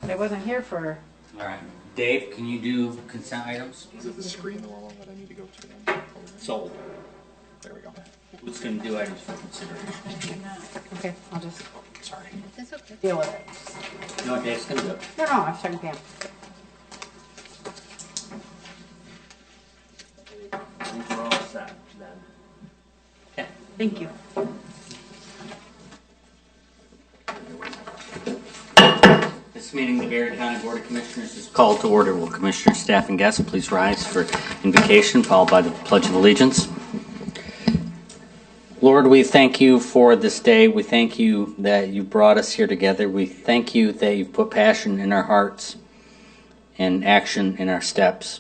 but I wasn't here for. All right. Dave, can you do consent items? Is it the screen the one that I need to go to? So, There we go. who's going to do items for consideration? Okay, I'll just Sorry. That's okay. deal with it. No, Dave's going to do it. No, I was talking to Pam. I think we're all set then. Okay. Thank you. This meeting, the Garrett County Board of Commissioners is called to order. Will Commissioner, staff, and guests please rise for invocation, followed by the Pledge of Allegiance. Lord, we thank you for this day. We thank you that you brought us here together. We thank you that you've put passion in our hearts and action in our steps.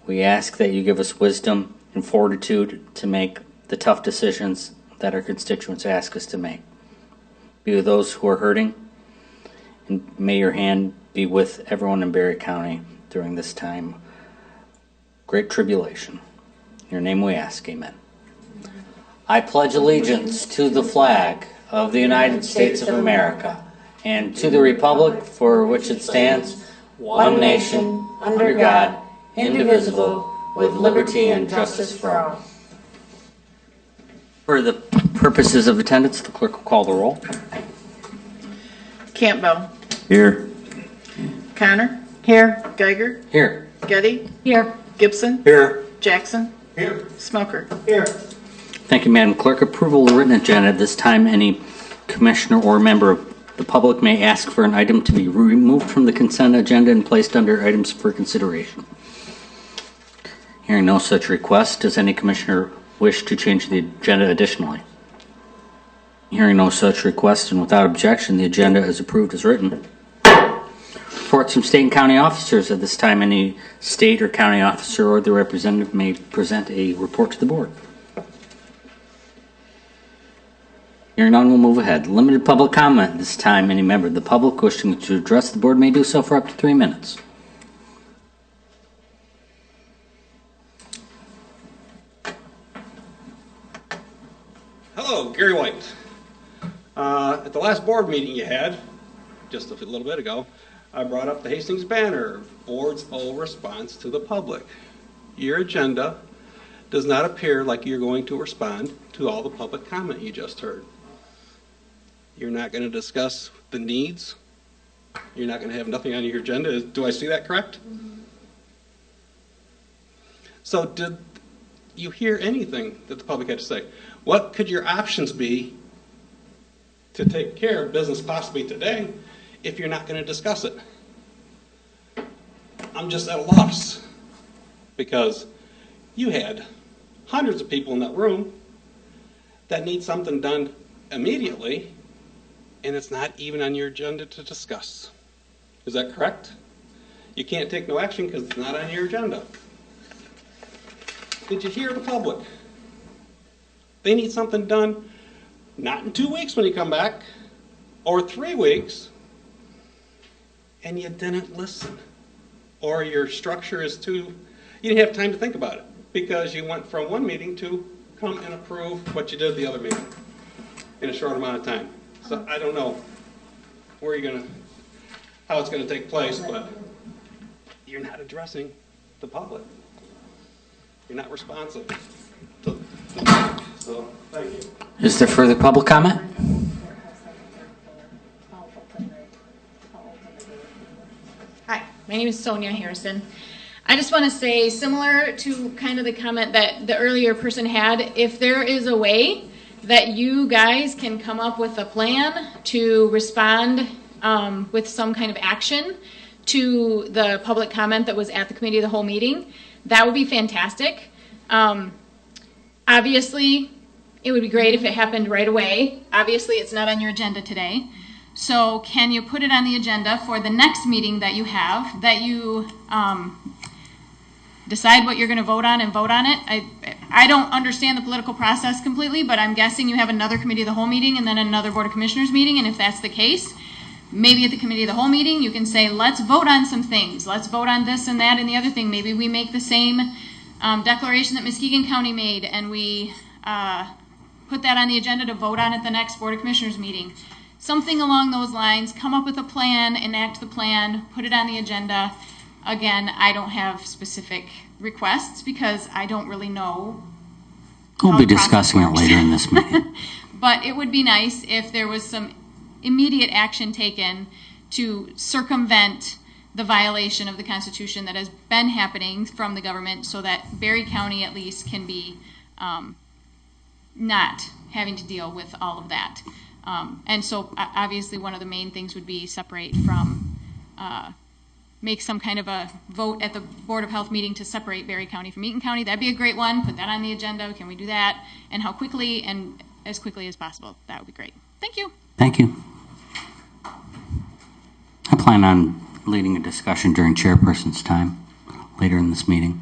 We ask that you give us wisdom and fortitude to make the tough decisions that our constituents ask us to make. Be with those who are hurting, and may your hand be with everyone in Barry County during this time. Great tribulation. In your name we ask, amen. I pledge allegiance to the flag of the United States of America and to the republic for which it stands, one nation, under God, indivisible, with liberty and justice for all. For the purposes of attendance, the clerk will call the roll. Campbell. Here. Connor. Here. Geiger. Here. Getty. Here. Gibson. Here. Jackson. Here. Smoker. Here. Thank you, Madam Clerk. Approval of the written agenda. At this time, any commissioner or member of the public may ask for an item to be removed from the consent agenda and placed under items for consideration. Hearing no such request, does any commissioner wish to change the agenda additionally? Hearing no such request and without objection, the agenda is approved as written. Reports from state and county officers. At this time, any state or county officer or their representative may present a report to the board. Hearing none, we'll move ahead. Limited public comment. This time, any member of the public wishing to address the board may do so for up to 3 minutes. Hello, Gary White. At the last board meeting you had, just a little bit ago, I brought up the Hastings Banner, board's full response to the public. Your agenda does not appear like you're going to respond to all the public comment you just heard. You're not going to discuss the needs. You're not going to have nothing on your agenda. Do I see that correct? So did you hear anything that the public had to say? What could your options be to take care of business possibly today if you're not going to discuss it? I'm just at a loss because you had hundreds of people in that room that need something done immediately, and it's not even on your agenda to discuss. Is that correct? You can't take no action because it's not on your agenda. Did you hear the public? They need something done not in 2 weeks when you come back, or 3 weeks, and you didn't listen. Or your structure is too, you didn't have time to think about it because you went from one meeting to come and approve what you did the other meeting in a short amount of time. So I don't know where you're gonna, how it's gonna take place, but you're not addressing the public. You're not responsive to the public. So thank you. Is there further public comment? Hi, my name is Sonia Harrison. I just want to say, similar to kind of the comment that the earlier person had, if there is a way that you guys can come up with a plan to respond with some kind of action to the public comment that was at the committee of the whole meeting, that would be fantastic. Obviously, it would be great if it happened right away. Obviously, it's not on your agenda today. So can you put it on the agenda for the next meeting that you have, that you decide what you're going to vote on and vote on it? I don't understand the political process completely, but I'm guessing you have another committee of the whole meeting and then another Board of Commissioners meeting, and if that's the case, maybe at the committee of the whole meeting you can say, let's vote on some things. Let's vote on this and that and the other thing. Maybe we make the same declaration that Muskegon County made, and we put that on the agenda to vote on at the next Board of Commissioners meeting. something along those lines. Come up with a plan, enact the plan, put it on the agenda. Again, I don't have specific requests because I don't really know. We'll how be the process discussing it works. later in this meeting. But it would be nice if there was some immediate action taken to circumvent the violation of the Constitution that has been happening from the government so that Berry County at least can be not having to deal with all of that. And so obviously one of the main things would be separate from, make some kind of a vote at the Board of Health meeting to separate Berry County from Eaton County. That'd be a great one. Put that on the agenda. Can we do that? And how quickly, and as quickly as possible. That would be great. Thank you. Thank you. I plan on leading a discussion during chairperson's time later in this meeting.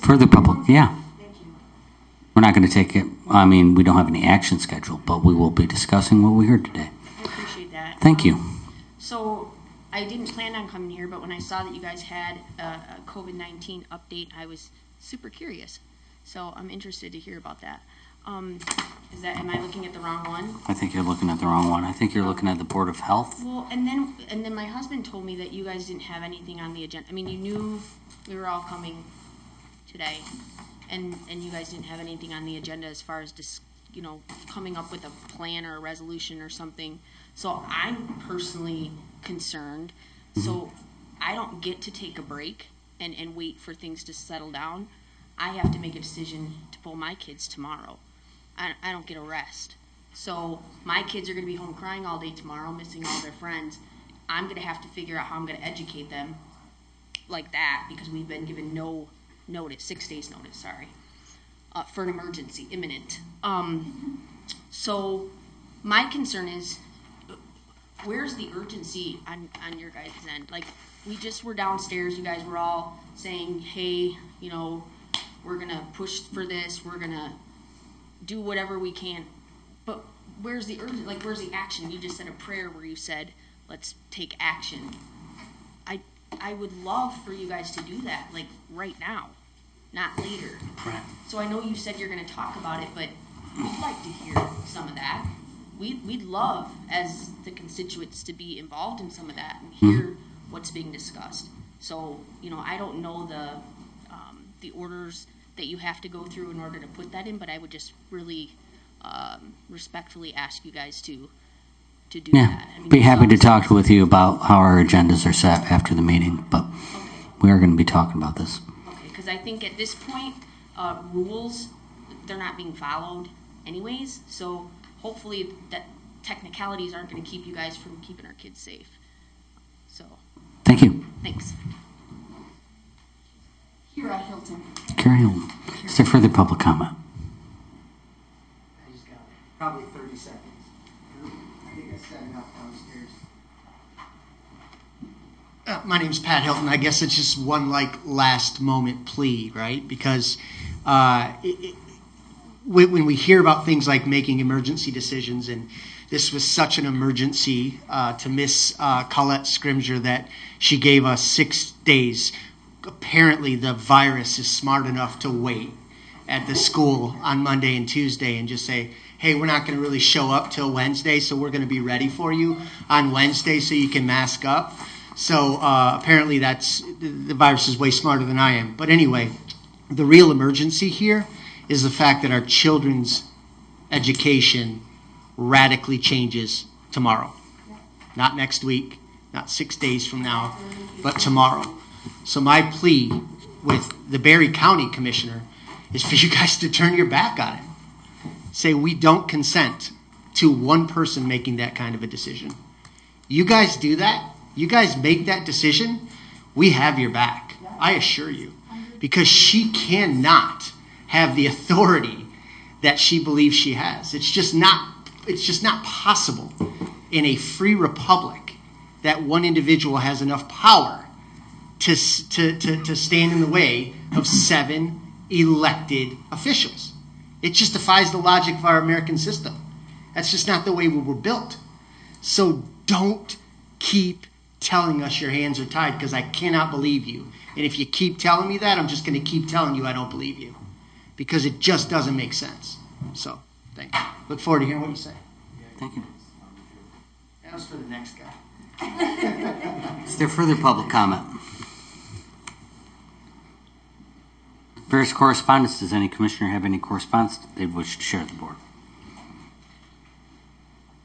Further public, yeah. We're not going to take it, I mean, we don't have any action scheduled, but we will be discussing what we heard today. I appreciate that. Thank you. So I didn't plan on coming here, but when I saw that you guys had a COVID-19 update, I was super curious. So I'm interested to hear about that. Am I looking at the wrong one? I think you're looking at the wrong one. I think you're looking at the Board of Health. Well, and then my husband told me that you guys didn't have anything on the agenda. I mean, you knew we were all coming today, and you guys didn't have anything on the agenda as far as coming up with a plan or a resolution or something. So I'm personally concerned. So I don't get to take a break and wait for things to settle down. I have to make a decision to pull my kids tomorrow. I don't get a rest. So my kids are going to be home crying all day tomorrow, missing all their friends. I'm going to have to figure out how I'm going to educate them like that because we've been given no notice, 6 days notice, sorry, for an emergency, imminent. So my concern is, where's the urgency on your guys' end? Like, we just were downstairs, you guys were all saying, hey, we're going to push for this, we're going to do whatever we can. But where's the urgency? Like, where's the action? You just said a prayer where you said, let's take action. I would love for you guys to do that, like, right now, not later. Right. So I know you said you're going to talk about it, but we'd like to hear some of that. We'd love, as the constituents, to be involved in some of that and hear what's being discussed. So, I don't know the orders that you have to go through in order to put that in, but I would just really respectfully ask you guys to do that. I mean, Be happy to talk with you about how our agendas are set after the meeting, but we are going to be talking about this. Okay, because I think at this point, rules, they're not being followed anyways, so hopefully that technicalities aren't going to keep you guys from keeping our kids safe. So, Thank you. thanks. Kira Hilton. Carry on. Is there further public comment? I just got probably 30 seconds. I think I set it up downstairs. My name's Pat Hilton. I guess it's just one last moment plea, right? Because when we hear about things like making emergency decisions, and this was such an emergency to Miss Colette Scrimger that she gave us 6 days. Apparently the virus is smart enough to wait at the school on Monday and Tuesday and just say, hey, we're not going to really show up till Wednesday, so we're going to be ready for you on Wednesday so you can mask up. So apparently the virus is way smarter than I am. But anyway, the real emergency here is the fact that our children's education radically changes tomorrow. Not next week, not 6 days from now, but tomorrow. So my plea with the Berry County Commissioner is for you guys to turn your back on it. Say we don't consent to one person making that kind of a decision. You guys do that, you guys make that decision, we have your back, I assure you. Because she cannot have the authority that she believes she has. It's just not possible in a free republic that one individual has enough power to stand in the way of 7 elected officials. It just defies the logic of our American system. That's just not the way we were built. So don't keep telling us your hands are tied, because I cannot believe you. And if you keep telling me that, I'm just going to keep telling you I don't believe you, because it just doesn't make sense. So, thank you. Look forward to hearing what you say. Thank you. That was for the next guy. Is there further public comment? Various correspondence. Does any commissioner have any correspondence they wish to share with the board?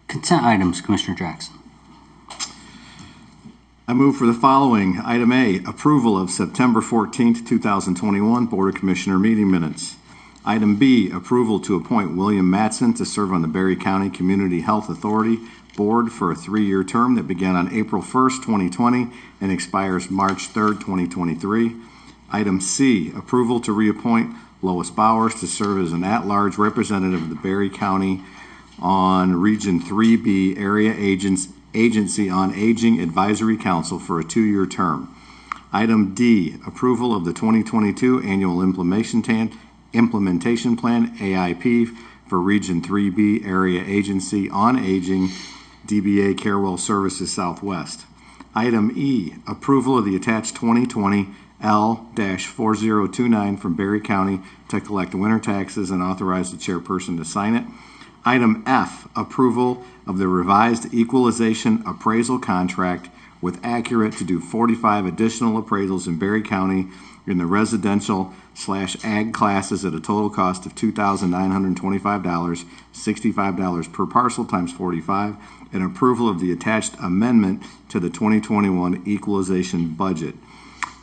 Consent items, Commissioner Jackson. I move for the following. Item A, approval of September 14th, 2021 Board of Commissioner meeting minutes. Item B, approval to appoint William Matson to serve on the Berry County Community Health Authority Board for a 3-year term that began on April 1st, 2020 and expires March 3rd, 2023. Item C, approval to reappoint Lois Bowers to serve as an at-large representative of the Berry County on Region 3B Area Agency on Aging Advisory Council for a 2-year term. Item D, approval of the 2022 Annual Implementation Plan, AIP, for Region 3B Area Agency on Aging, DBA Carewell Services Southwest. Item E, approval of the attached 2020 L-4029 from Berry County to collect winter taxes and authorize the chairperson to sign it. Item F, approval of the revised equalization appraisal contract with Accurate to do 45 additional appraisals in Berry County in the residential/ag classes at a total cost of $2,925, $65 per parcel times 45, and approval of the attached amendment to the 2021 equalization budget.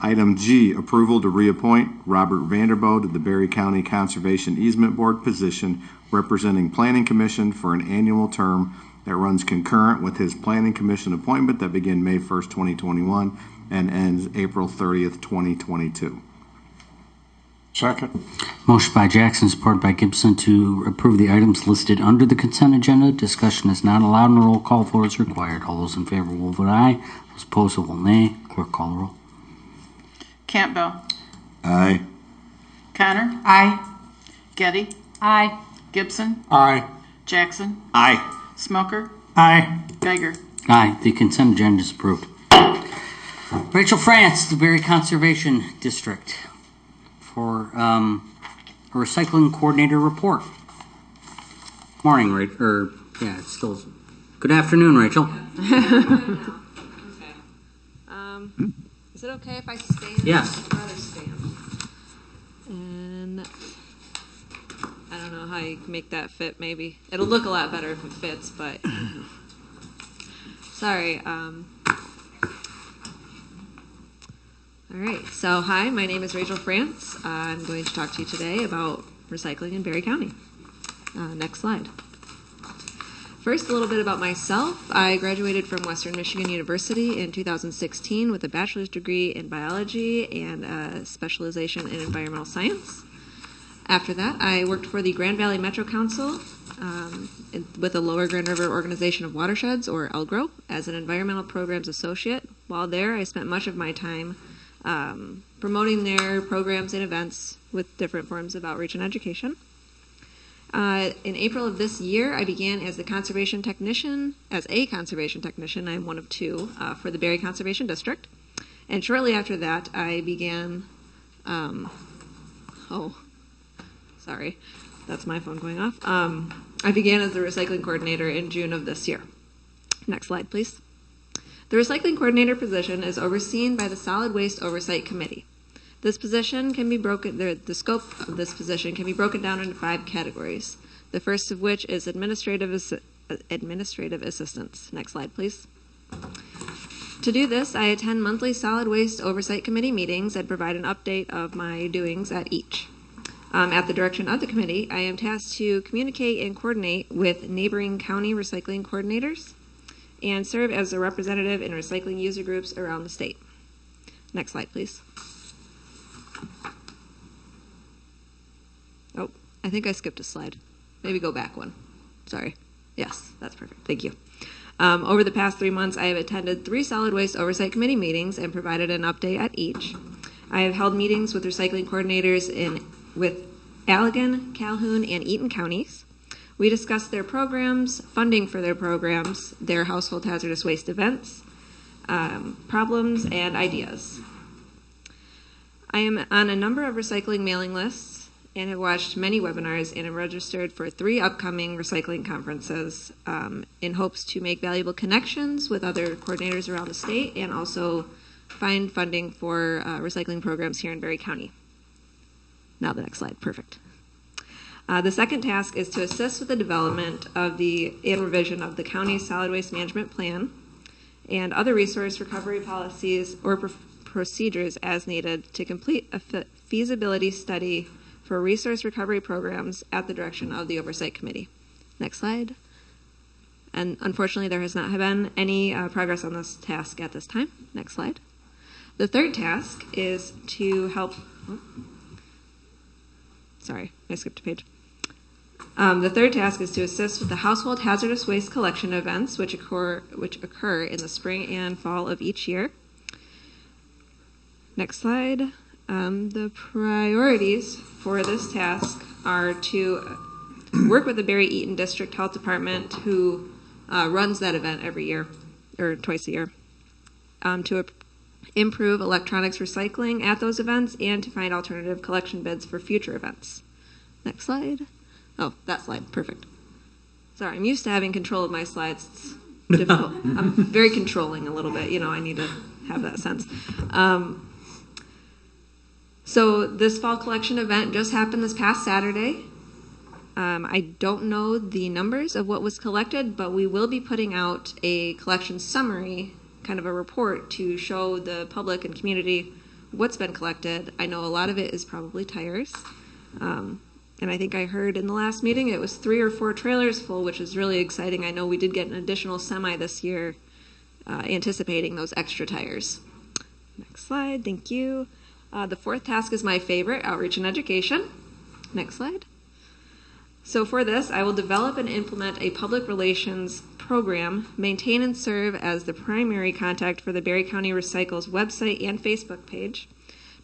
Item G, approval to reappoint Robert Vanderboe to the Berry County Conservation Easement Board position representing Planning Commission for an annual term that runs concurrent with his Planning Commission appointment that began May 1st, 2021 and ends April 30th, 2022. Second. Motion by Jackson, supported by Gibson to approve the items listed under the consent agenda. Discussion is not allowed and a roll call vote is required. All those in favor will vote aye. Those opposed will nay. Clerk, call the roll. Campbell. Aye. Connor. Aye. Getty. Aye. Gibson. Aye. Jackson. Aye. Smoker. Aye. Geiger. Aye. The consent agenda is approved. Rachel France, the Berry Conservation District, for a recycling coordinator report. Morning, Rachel. It's still. Good afternoon, Rachel. Is it okay if I stand? Yes. I'd rather stand. And I don't know how you can make that fit, maybe. It'll look a lot better if it fits, but sorry. All right, so hi, my name is Rachel France. I'm going to talk to you today about recycling in Berry County. Next slide. First, a little bit about myself. I graduated from Western Michigan University in 2016 with a bachelor's degree in biology and a specialization in environmental science. After that, I worked for the Grand Valley Metro Council with the Lower Grand River Organization of Watersheds, or ELGRO, as an environmental programs associate. While there, I spent much of my time promoting their programs and events with different forms of outreach and education. In April of this year, I began as a conservation technician. I'm one of two for the Berry Conservation District. And shortly after that, I began, sorry, that's my phone going off. I began as the recycling coordinator in June of this year. Next slide, please. The recycling coordinator position is overseen by the Solid Waste Oversight Committee. This position can be the scope of this position can be broken down into 5 categories. The first of which is administrative assistance. Next slide, please. To do this, I attend monthly Solid Waste Oversight Committee meetings and provide an update of my doings at each. At the direction of the committee, I am tasked to communicate and coordinate with neighboring county recycling coordinators and serve as a representative in recycling user groups around the state. Next slide, please. Oh, I think I skipped a slide. Maybe go back one. Sorry. Yes, that's perfect. Thank you. Over the past 3 months, I have attended 3 Solid Waste Oversight Committee meetings and provided an update at each. I have held meetings with recycling coordinators with Allegan, Calhoun, and Eaton counties. We discussed their programs, funding for their programs, their household hazardous waste events, problems, and ideas. I am on a number of recycling mailing lists and have watched many webinars and am registered for 3 upcoming recycling conferences in hopes to make valuable connections with other coordinators around the state and also find funding for recycling programs here in Berry County. Now the next slide, perfect. The second task is to assist with the development of and revision of the county's solid waste management plan and other resource recovery policies or procedures as needed to complete a feasibility study for resource recovery programs at the direction of the Oversight Committee. Next slide. And unfortunately, there has not been any progress on this task at this time. Next slide. The third task is to help. Sorry, I skipped a page. The third task is to assist with the household hazardous waste collection events which occur in the spring and fall of each year. Next slide. The priorities for this task are to work with the Berry Eaton District Health Department, who runs that event every year, or twice a year, to improve electronics recycling at those events and to find alternative collection bids for future events. Next slide. Oh, that slide. Perfect. Sorry, I'm used to having control of my slides. It's difficult. I'm very controlling a little bit. I need to have that sense. So this fall collection event just happened this past Saturday. I don't know the numbers of what was collected, but we will be putting out a collection summary, kind of a report to show the public and community what's been collected. I know a lot of it is probably tires. And I think I heard in the last meeting it was 3 or 4 trailers full, which is really exciting. I know we did get an additional semi this year, anticipating those extra tires. Next slide, thank you. The fourth task is my favorite, outreach and education. Next slide. So for this, I will develop and implement a public relations program, maintain and serve as the primary contact for the Berry County Recycles website and Facebook page,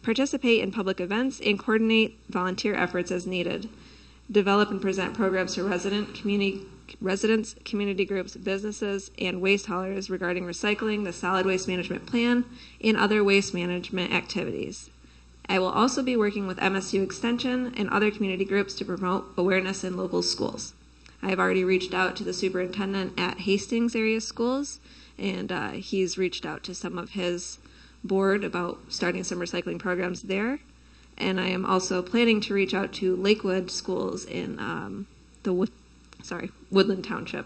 participate in public events, and coordinate volunteer efforts as needed, develop and present programs to residents, community groups, businesses, and waste haulers regarding recycling, the solid waste management plan, and other waste management activities. I will also be working with MSU Extension and other community groups to promote awareness in local schools. I have already reached out to the superintendent at Hastings area schools, and he's reached out to some of his board about starting some recycling programs there. And I am also planning to reach out to Lakewood schools in Woodland Township.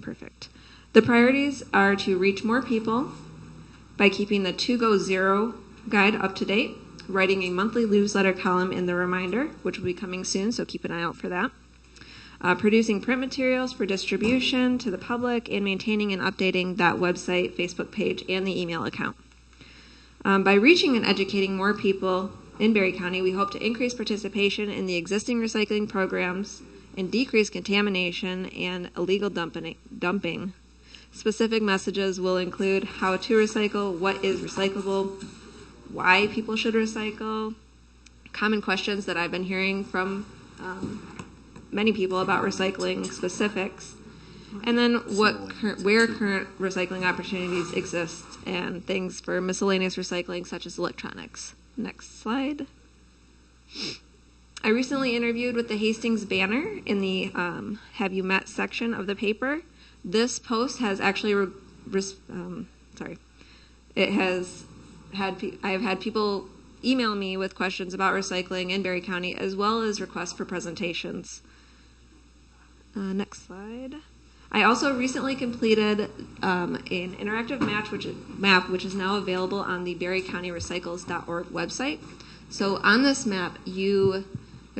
Perfect. The priorities are to reach more people by keeping the To Go Zero guide up to date, writing a monthly newsletter column in the Reminder, which will be coming soon, so keep an eye out for that. Producing print materials for distribution to the public, and maintaining and updating that website, Facebook page, and the email account. By reaching and educating more people in Berry County, we hope to increase participation in the existing recycling programs and decrease contamination and illegal dumping. Specific messages will include how to recycle, what is recyclable, why people should recycle, common questions that I've been hearing from many people about recycling specifics, and then where current recycling opportunities exist, and things for miscellaneous recycling such as electronics. Next slide. I recently interviewed with the Hastings Banner in the Have You Met section of the paper. This post has actually, I have had people email me with questions about recycling in Berry County, as well as requests for presentations. Next slide. I also recently completed an interactive map, which is now available on the berrycountyrecycles.org website. So on this map, there's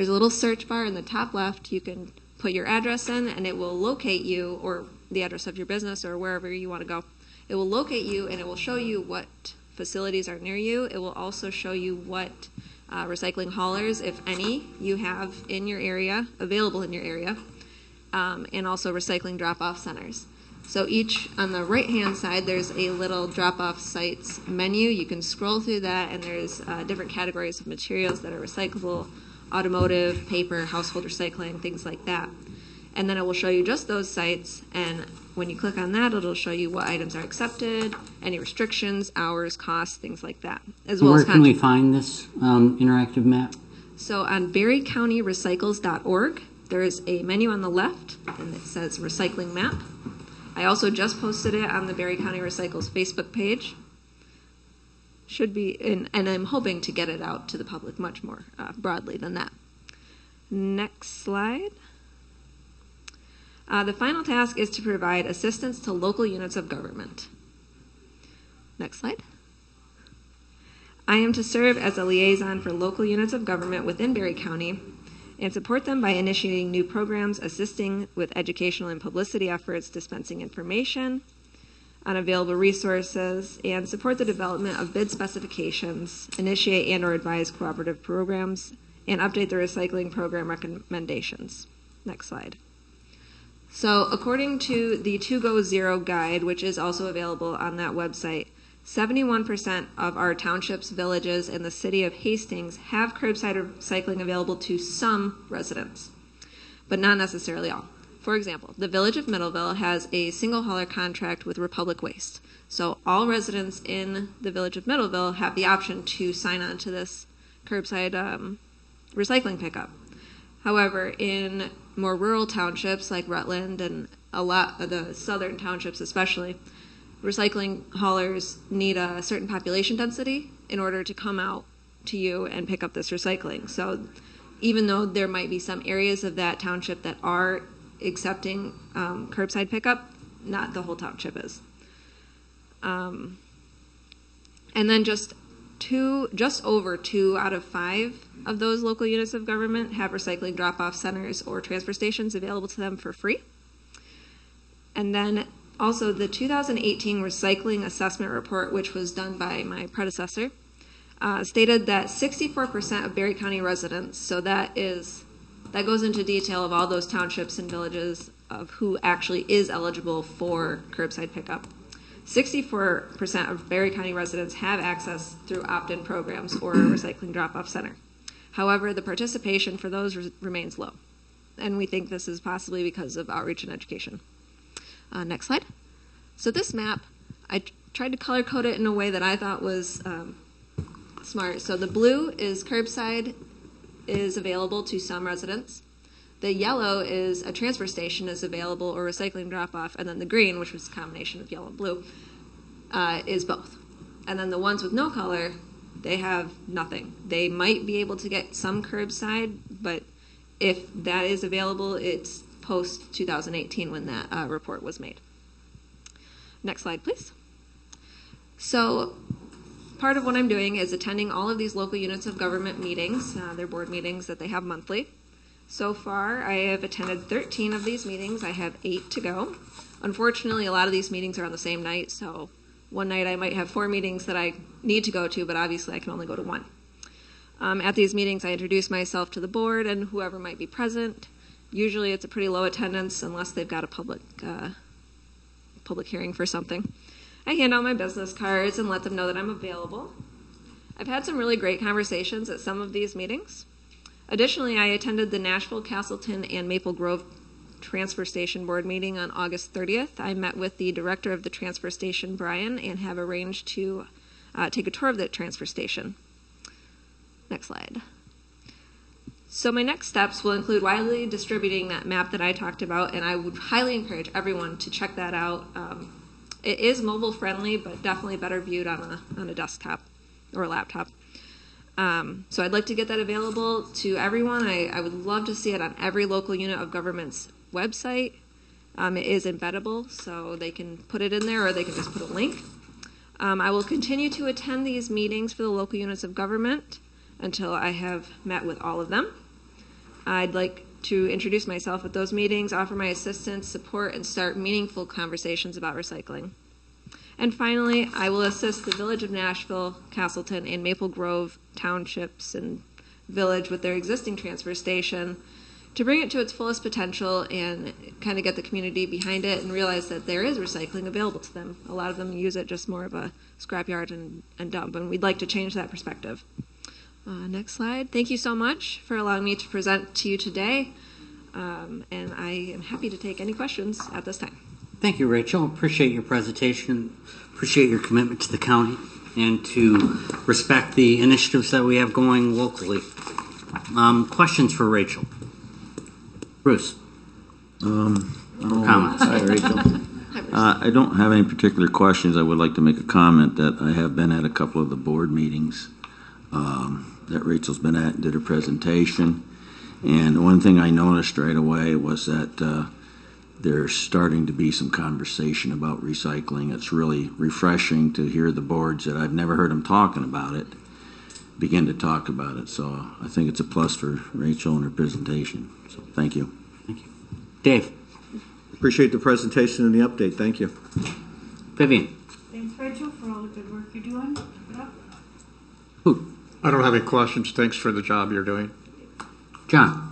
a little search bar in the top left. You can put your address in, and it will locate you, or the address of your business, or wherever you want to go. It will locate you, and it will show you what facilities are near you. It will also show you what recycling haulers, if any, you have in your area, available in your area, and also recycling drop-off centers. So on the right-hand side, there's a little drop-off sites menu. You can scroll through that, and there's different categories of materials that are recyclable, automotive, paper, household recycling, things like that. And then it will show you just those sites, and when you click on that, it'll show you what items are accepted, any restrictions, hours, costs, things like that, as well Where as can we find this interactive map? So on berrycountyrecycles.org, there is a menu on the left, and it says Recycling Map. I also just posted it on the Berry County Recycles Facebook page. Should be, and I'm hoping to get it out to the public much more broadly than that. Next slide. The final task is to provide assistance to local units of government. Next slide. I am to serve as a liaison for local units of government within Berry County and support them by initiating new programs, assisting with educational and publicity efforts, dispensing information on available resources, and support the development of bid specifications, initiate and or advise cooperative programs, and update the recycling program recommendations. Next slide. So according to the 2Go0 guide, which is also available on that website, 71% of our townships, villages, and the city of Hastings have curbside recycling available to some residents, but not necessarily all. For example, the village of Middleville has a single hauler contract with Republic Waste. So all residents in the village of Middleville have the option to sign on to this curbside recycling pickup. However, in more rural townships like Rutland and a lot of the southern townships especially, recycling haulers need a certain population density in order to come out to you and pick up this recycling. So even though there might be some areas of that township that are accepting curbside pickup, not the whole township is. And then just over 2 out of 5 of those local units of government have recycling drop-off centers or transfer stations available to them for free. And then also the 2018 Recycling Assessment Report, which was done by my predecessor, stated that 64% of Berry County residents, so that goes into detail of all those townships and villages of who actually is eligible for curbside pickup. 64% of Berry County residents have access through opt-in programs or a recycling drop-off center. However, the participation for those remains low, and we think this is possibly because of outreach and education. Next slide. So this map, I tried to color code it in a way that I thought was smart. So the blue is curbside is available to some residents. The yellow is a transfer station is available or recycling drop-off, and then the green, which was a combination of yellow and blue, is both. And then the ones with no color, they have nothing. They might be able to get some curbside, but if that is available, it's post 2018 when that report was made. Next slide, please. So part of what I'm doing is attending all of these local units of government meetings, their board meetings that they have monthly. So far, I have attended 13 of these meetings. I have 8 to go. Unfortunately, a lot of these meetings are on the same night, so one night I might have 4 meetings that I need to go to, but obviously I can only go to 1. At these meetings, I introduce myself to the board and whoever might be present. Usually it's a pretty low attendance unless they've got a public hearing for something. I hand out my business cards and let them know that I'm available. I've had some really great conversations at some of these meetings. Additionally, I attended the Nashville, Castleton, and Maple Grove Transfer Station Board meeting on August 30th. I met with the director of the transfer station, Brian, and have arranged to take a tour of the transfer station. Next slide. So my next steps will include widely distributing that map that I talked about, and I would highly encourage everyone to check that out. It is mobile friendly, but definitely better viewed on a desktop or a laptop. So I'd like to get that available to everyone. I would love to see it on every local unit of government's website. It is embeddable, so they can put it in there or they can just put a link. I will continue to attend these meetings for the local units of government until I have met with all of them. I'd like to introduce myself at those meetings, offer my assistance, support, and start meaningful conversations about recycling. And finally, I will assist the Village of Nashville, Castleton, and Maple Grove townships and village with their existing transfer station to bring it to its fullest potential and kind of get the community behind it and realize that there is recycling available to them. A lot of them use it just more of a scrapyard and dump, and we'd like to change that perspective. Next slide. Thank you so much for allowing me to present to you today, and I am happy to take any questions at this time. Thank you, Rachel. Appreciate your presentation. Appreciate your commitment to the county and to respect the initiatives that we have going locally. Questions for Rachel? Bruce? Comments? Hi, Rachel. I don't have any particular questions. I would like to make a comment that I have been at a couple of the board meetings that Rachel's been at and did her presentation. And one thing I noticed right away was that there's starting to be some conversation about recycling. It's really refreshing to hear the boards that I've never heard them talking about it begin to talk about it. So I think it's a plus for Rachel and her presentation. So thank you. Thank you. Dave? Appreciate the presentation and the update. Thank you. Vivian? Thanks, Rachel, for all the good work you're doing. Yep. Who? I don't have any questions. Thanks for the job you're doing. John?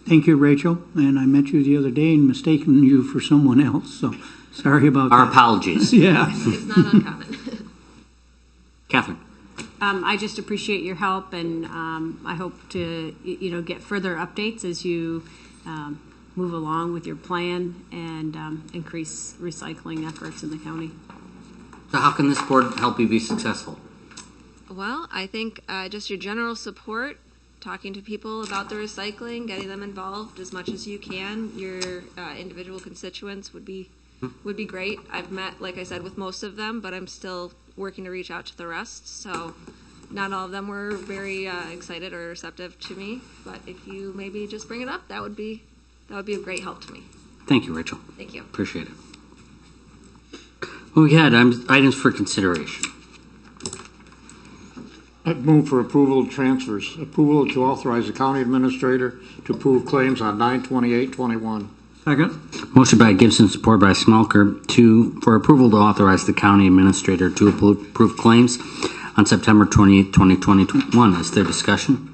Thank you, Rachel. And I met you the other day and mistaken you for someone else, so sorry about that. Our apologies. Yeah. It's not uncommon. Catherine? I just appreciate your help, and I hope to, get further updates as you move along with your plan and increase recycling efforts in the county. So how can this board help you be successful? Well, I think just your general support, talking to people about the recycling, getting them involved as much as you can. Your individual constituents would be great. I've met, like I said, with most of them, but I'm still working to reach out to the rest. So not all of them were very excited or receptive to me. But if you maybe just bring it up, that would be a great help to me. Thank you, Rachel. Thank you. Appreciate it. Well, we had items for consideration. I'd move for approval of transfers. Approval to authorize the county administrator to approve claims on 9/28/21. Second. Motion by Gibson, support by Smelker, for approval to authorize the county administrator to approve claims on September 28th, 2021. Is there discussion?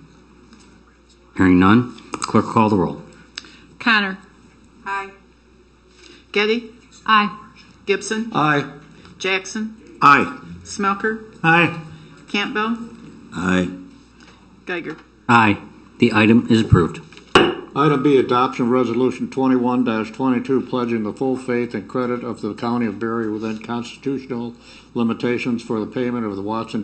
Hearing none, clerk call the roll. Connor. Aye. Getty. Aye. Gibson. Aye. Jackson. Aye. Smelker. Aye. Campbell. Aye. Geiger. Aye. The item is approved. Item B, adoption of resolution 21-22, pledging the full faith and credit of the county of Berry within constitutional limitations for the payment of the Watson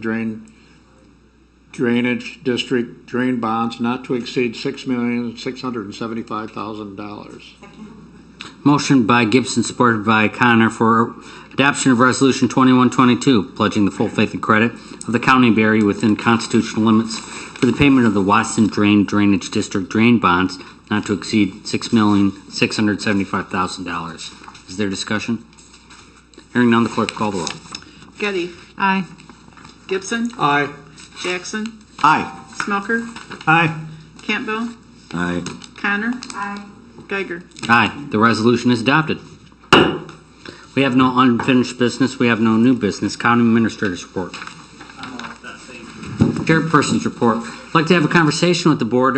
Drainage District drain bonds not to exceed $6,675,000. Motion by Gibson, supported by Connor, for adoption of resolution 2122, pledging the full faith and credit of the county of Berry within constitutional limits for the payment of the Watson Drainage District drain bonds not to exceed $6,675,000. Is there discussion? Hearing none, the clerk call the roll. Getty. Aye. Gibson. Aye. Jackson. Aye. Smelker. Aye. Campbell. Aye. Connor. Aye. Geiger. Aye. The resolution is adopted. We have no unfinished business. We have no new business. County Administrator's report. Chairperson's report. I'd like to have a conversation with the board.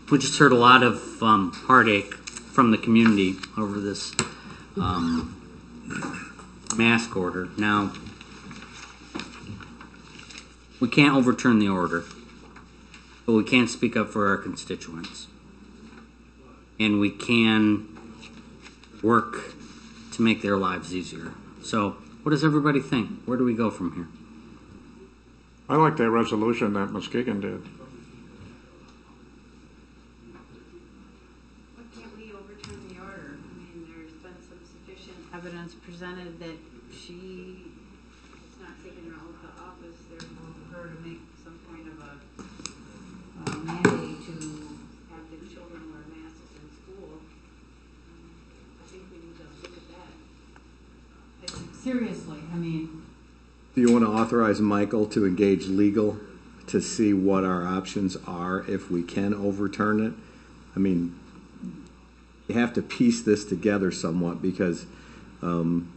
We just heard a lot of heartache from the community over this mask order. Now, we can't overturn the order, but we can speak up for our constituents. And we can work to make their lives easier. So, what does everybody think? Where do we go from here? I like that resolution that Muskegon did. Why can't we overturn the order? I mean, there's been some sufficient evidence presented that she is not taking her oath of office, therefore for her to make some kind of a mandate to have the children wear masks in school. I think we need to look at that. Seriously, I mean. Do you want to authorize Michael to engage legal to see what our options are if we can overturn it? I mean, you have to piece this together somewhat because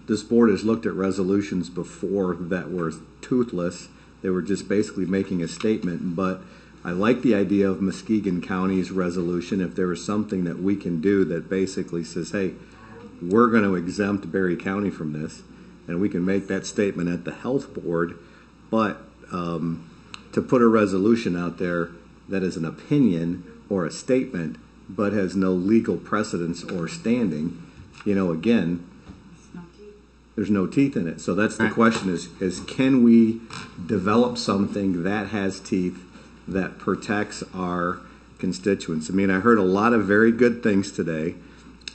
this board has looked at resolutions before that were toothless. They were just basically making a statement, but I like the idea of Muskegon County's resolution. If there is something that we can do that basically says, hey, we're going to exempt Berry County from this, and we can make that statement at the health board, but to put a resolution out there that is an opinion or a statement but has no legal precedence or standing, again, there's no teeth in it. So that's the question is can we develop something that has teeth that protects our constituents? I mean, I heard a lot of very good things today.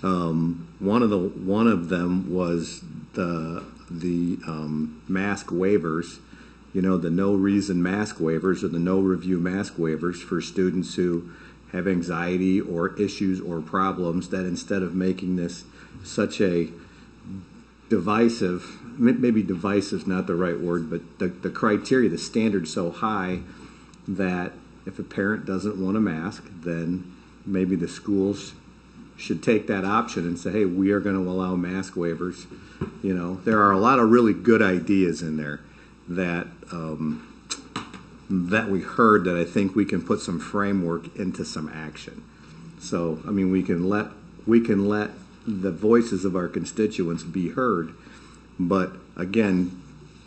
One of them was the mask waivers, the no reason mask waivers or the no review mask waivers for students who have anxiety or issues or problems, that instead of making this such a divisive, maybe divisive is not the right word, but the criteria, the standard so high that if a parent doesn't want a mask, then maybe the schools should take that option and say, hey, we are going to allow mask waivers. There are a lot of really good ideas in there that that we heard that I think we can put some framework into some action. So, I mean, we can let the voices of our constituents be heard, but again,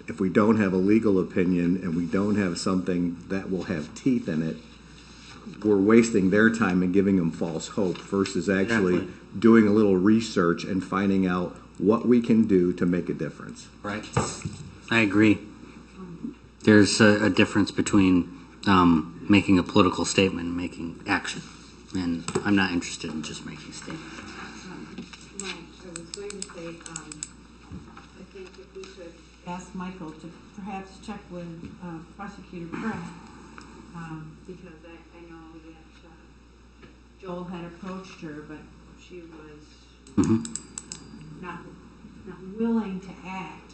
if we don't have a legal opinion and we don't have something that will have teeth in it, we're wasting their time and giving them false hope versus actually doing a little research and finding out what we can do to make a difference. Right. I agree. There's a difference between making a political statement and making action. And I'm not interested in just making statements. Right. I was going to say, I think if we could ask Michael to perhaps check with Prosecutor Pratt, because I know that Joel had approached her, but she was not willing to act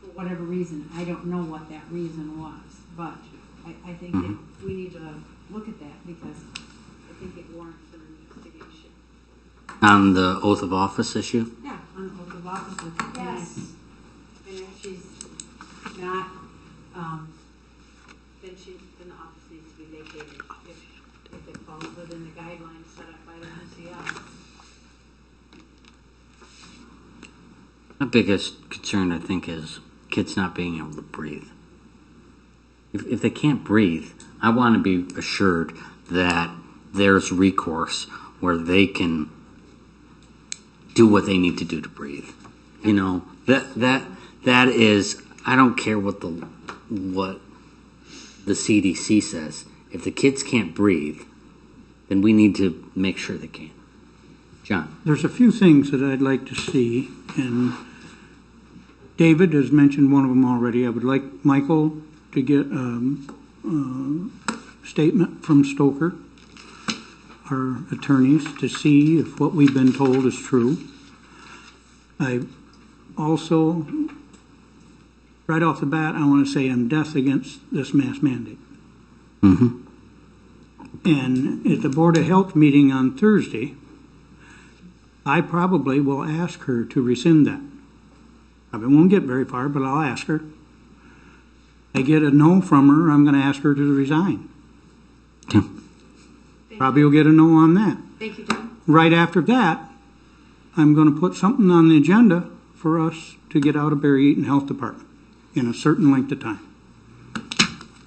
for whatever reason. I don't know what that reason was, but I think that we need to look at that because I think it warrants an investigation. On the oath of office issue? Yeah, on the oath of office. Yes. And if she's not, then the office needs to be vacated if it falls within the guidelines set up by the NCO. My biggest concern, I think, is kids not being able to breathe. If they can't breathe, I want to be assured that there's recourse where they can do what they need to do to breathe. That is, I don't care what the CDC says. If the kids can't breathe, then we need to make sure they can. John. There's a few things that I'd like to see, and David has mentioned one of them already. I would like Michael to get a statement from Stoker, our attorneys, to see if what we've been told is true. I also, right off the bat, I want to say I'm death against this mask mandate. And at the Board of Health meeting on Thursday, I probably will ask her to rescind that. I won't get very far, but I'll ask her. I get a no from her, I'm going to ask her to resign. Probably will get a no on that. Thank you, John. Right after that, I'm going to put something on the agenda for us to get out of Barry Eaton Health Department in a certain length of time.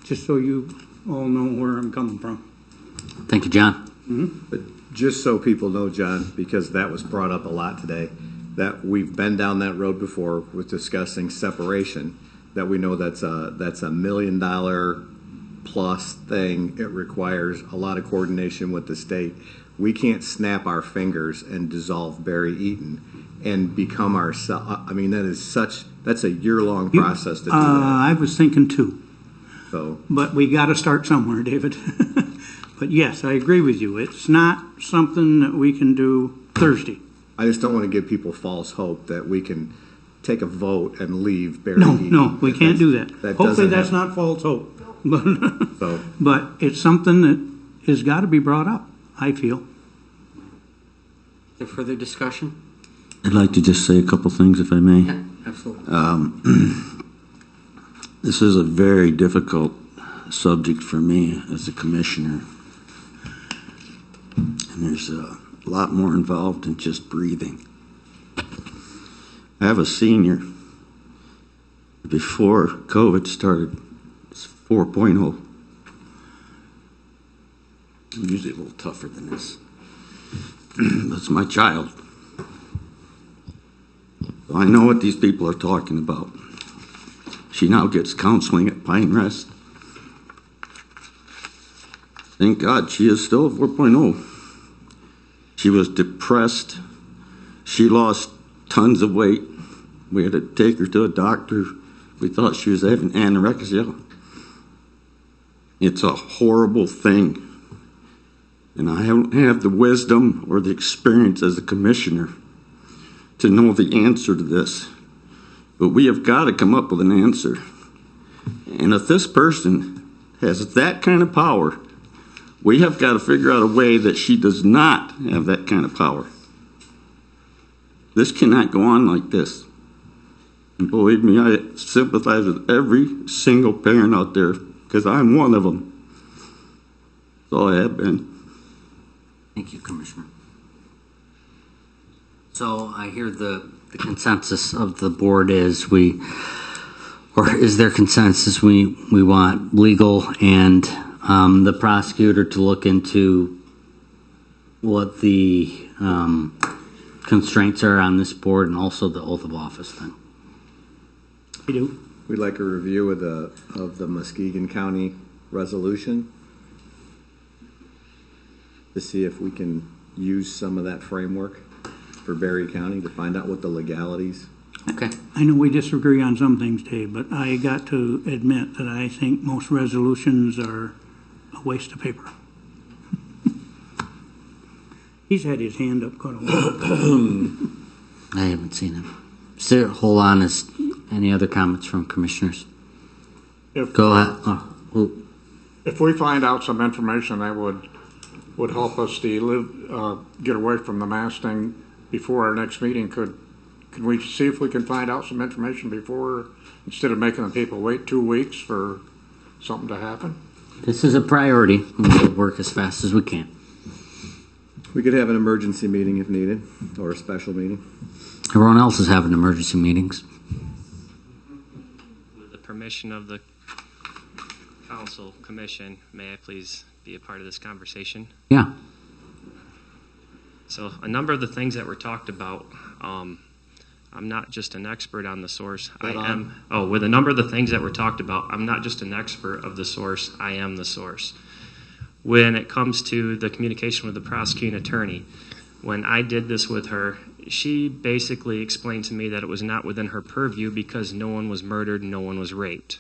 Just so you all know where I'm coming from. Thank you, John. But just so people know, John, because that was brought up a lot today, that we've been down that road before with discussing separation, that we know that's a $1 million plus thing. It requires a lot of coordination with the state. We can't snap our fingers and dissolve Barry Eaton and become ourselves. I mean, that's a year-long process to do that. I was thinking too. So, but we got to start somewhere, David. But yes, I agree with you. It's not something that we can do Thursday. I just don't want to give people false hope that we can take a vote and leave Barry Eaton. No, we can't do that. Hopefully that's happen. not false hope. But it's something that has got to be brought up, I feel. Is there further discussion? I'd like to just say a couple things, if I may. Yeah, absolutely. This is a very difficult subject for me as a commissioner. And there's a lot more involved than just breathing. I have a senior. Before COVID started, it's 4.0. I'm usually a little tougher than this. That's my child. I know what these people are talking about. She now gets counseling at Pine Rest. Thank God she is still a 4.0. She was depressed. She lost tons of weight. We had to take her to a doctor. We thought she was having anorexia. It's a horrible thing. And I don't have the wisdom or the experience as a commissioner to know the answer to this. But we have got to come up with an answer. And if this person has that kind of power, we have got to figure out a way that she does not have that kind of power. This cannot go on like this. And believe me, I sympathize with every single parent out there because I'm one of them. That's all I have been. Thank you, Commissioner. So I hear the consensus of the board is is there consensus we want legal and the prosecutor to look into what the constraints are on this board and also the oath of office then? We do. We'd like a review of the Muskegon County resolution to see if we can use some of that framework for Berry County to find out what the legalities. Okay. I know we disagree on some things, Dave, but I got to admit that I think most resolutions are a waste of paper. He's had his hand up quite a while. I haven't seen it. Still, hold on. Is any other comments from commissioners? Go ahead. If we find out some information that would help us to get away from the mask thing before our next meeting, can we see if we can find out some information before, instead of making the people wait 2 weeks for something to happen? This is a priority. We'll work as fast as we can. We could have an emergency meeting if needed, or a special meeting. Everyone else is having emergency meetings. With the permission of the council commission, may I please be a part of this conversation? Yeah. So a number of the things that were talked about, I'm not just an expert on the source. With a number of the things that were talked about, I'm not just an expert of the source, I am the source. When it comes to the communication with the prosecuting attorney, when I did this with her, she basically explained to me that it was not within her purview because no one was murdered, no one was raped.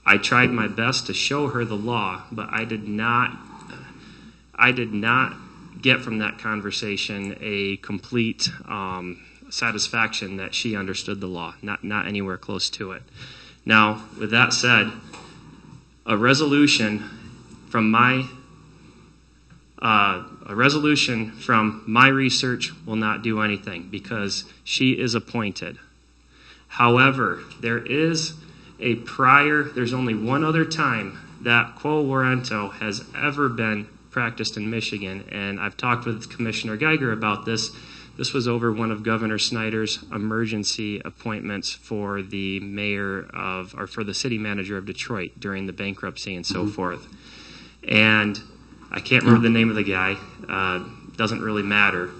I tried my best to show her the law, but I did not get from that conversation a complete satisfaction that she understood the law, not anywhere close to it. Now, with that said, a resolution from my research will not do anything because she is appointed. However, there's only one other time that quo warranto has ever been practiced in Michigan, and I've talked with Commissioner Geiger about this. This was over one of Governor Snyder's emergency appointments for the for the city manager of Detroit during the bankruptcy and so forth. And I can't remember the name of the guy, doesn't really matter,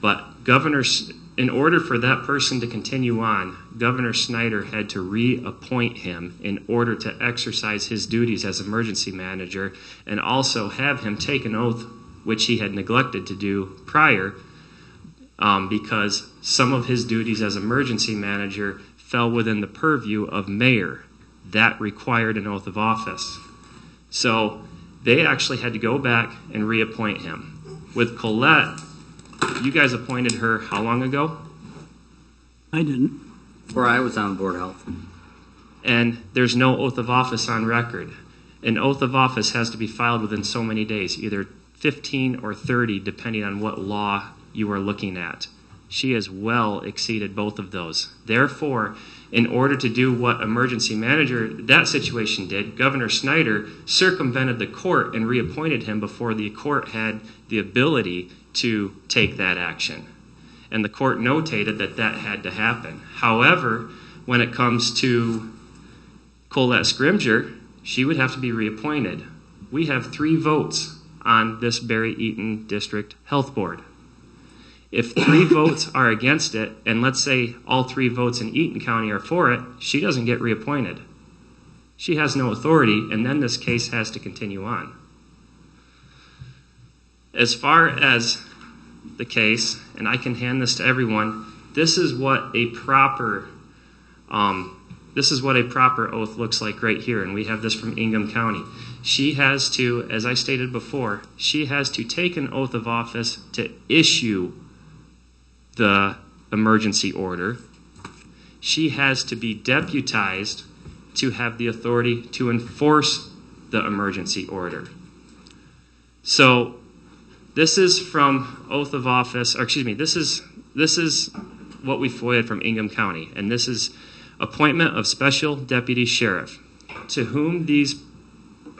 but in order for that person to continue on, Governor Snyder had to reappoint him in order to exercise his duties as emergency manager and also have him take an oath, which he had neglected to do prior, because some of his duties as emergency manager fell within the purview of mayor. That required an oath of office. So they actually had to go back and reappoint him. With Colette, you guys appointed her how long ago? I didn't. Before I was on Board of Health. And there's no oath of office on record. An oath of office has to be filed within so many days, either 15 or 30, depending on what law you are looking at. She has well exceeded both of those. Therefore, in order to do what emergency manager, that situation did, Governor Snyder circumvented the court and reappointed him before the court had the ability to take that action. And the court notated that had to happen. However, when it comes to Colette Scrimger, she would have to be reappointed. We have 3 votes on this Barry Eaton District Health Board. If 3 votes are against it, and let's say all 3 votes in Eaton County are for it, she doesn't get reappointed. She has no authority, and then this case has to continue on. As far as the case, and I can hand this to everyone, this is what a proper oath looks like right here, and we have this from Ingham County. She has to, as I stated before, she has to take an oath of office to issue the emergency order. She has to be deputized to have the authority to enforce the emergency order. So this is from oath of office, or excuse me, this is what we FOIA'd from Ingham County, and this is appointment of special deputy sheriff, to whom these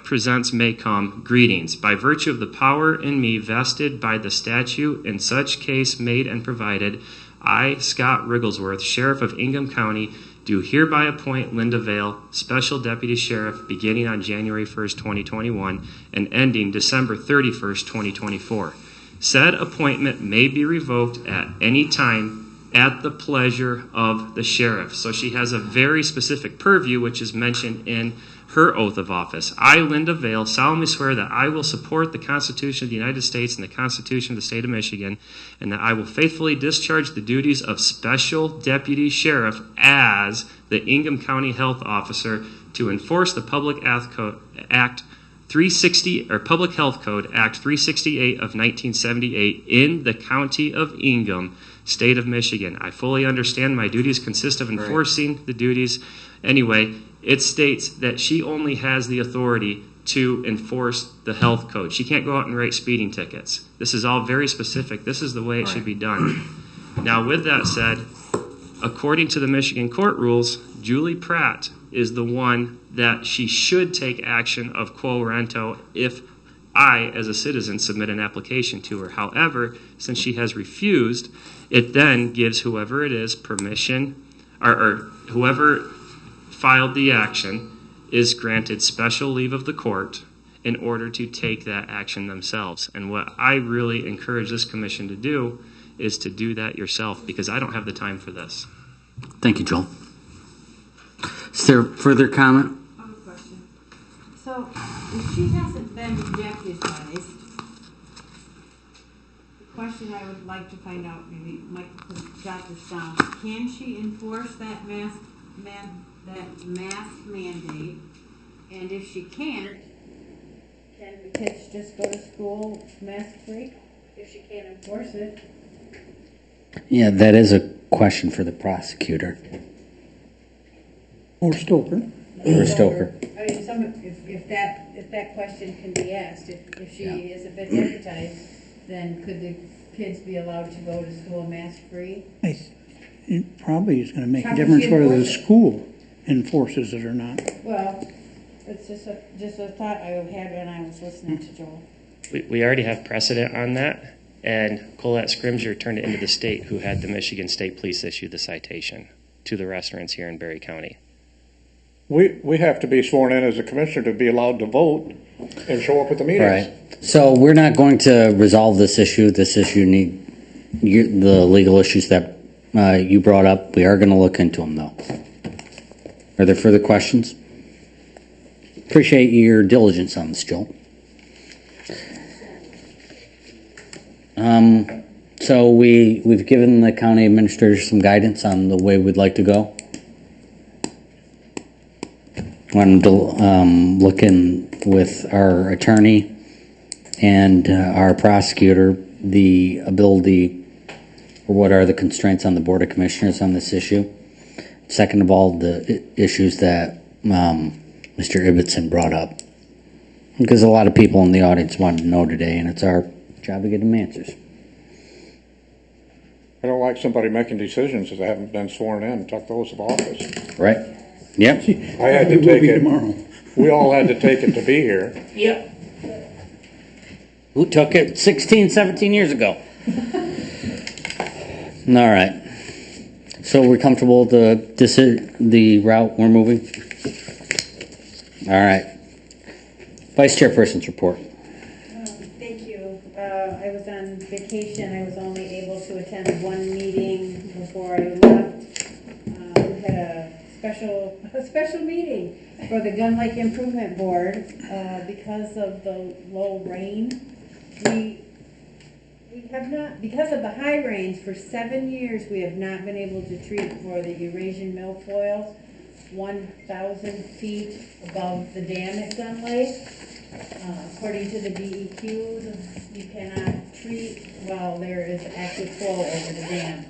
presents may come, greetings. By virtue of the power in me vested by the statute in such case made and provided, I, Scott Rigglesworth, Sheriff of Ingham County, do hereby appoint Linda Vale, Special Deputy Sheriff, beginning on January 1st, 2021, and ending December 31st, 2024. Said appointment may be revoked at any time at the pleasure of the sheriff. So she has a very specific purview, which is mentioned in her oath of office. I, Linda Vale, solemnly swear that I will support the Constitution of the United States and the Constitution of the State of Michigan, and that I will faithfully discharge the duties of Special Deputy Sheriff as the Ingham County Health Officer to enforce the Public Health Code Act 360, or Public Health Code Act 368 of 1978 in the County of Ingham, State of Michigan. I fully understand my duties consist of enforcing the duties. Anyway, it states that she only has the authority to enforce the health code. She can't go out and write speeding tickets. This is all very specific. This is the way it should be done. Now, with that said, according to the Michigan court rules, Julie Pratt is the one that she should take action of quo rento if I, as a citizen, submit an application to her. However, since she has refused, it then gives whoever it is permission, or whoever filed the action is granted special leave of the court in order to take that action themselves. And what I really encourage this commission to do is to do that yourself, because I don't have the time for this. Thank you, Joel. Is there further comment? I have a question. So, if she hasn't been deputized, the question I would like to find out, maybe Mike could jot this down, can she enforce that mask mandate? And if she can't, can the kids just go to school mask free if she can't enforce it? Yeah, that is a question for the prosecutor. Or Stoker. Or Stoker. I mean, if that question can be asked, if she isn't been deputized, then could the kids be allowed to go to school mask free? It probably is going to make a difference whether the school enforces it or not. Well, it's just a thought I had when I was listening to Joel. We already have precedent on that, and Colette Scrimger turned it into the state, who had the Michigan State Police issue the citation to the restaurants here in Berry County. We have to be sworn in as a commissioner to be allowed to vote and show up at the meetings. Right. So we're not going to resolve this issue. This issue the legal issues that you brought up. We are going to look into them, though. Are there further questions? Appreciate your diligence on this, Joel. So we've given the county administrator some guidance on the way we'd like to go. Wanted to look in with our attorney and our prosecutor the ability, or what are the constraints on the Board of Commissioners on this issue. Second of all, the issues that Mr. Ibbotson brought up, because a lot of people in the audience wanted to know today, and it's our job to get them answers. I don't like somebody making decisions that haven't been sworn in and took those of office. Right. Yep. I had to take it. Tomorrow. We all had to take it to be here. Yep. Who took it 16, 17 years ago? All right. So we're comfortable with the route we're moving? All right. Vice Chairperson's report. Thank you. I was on vacation, I was only able to attend one meeting before I left. We had a special meeting for the Gun Lake Improvement Board because of the low rain. We have not, because of the high rains, for 7 years we have not been able to treat for the Eurasian milfoil 1,000 feet above the dam at Gun Lake. According to the DEQ, you cannot treat while there is active flow over the dam.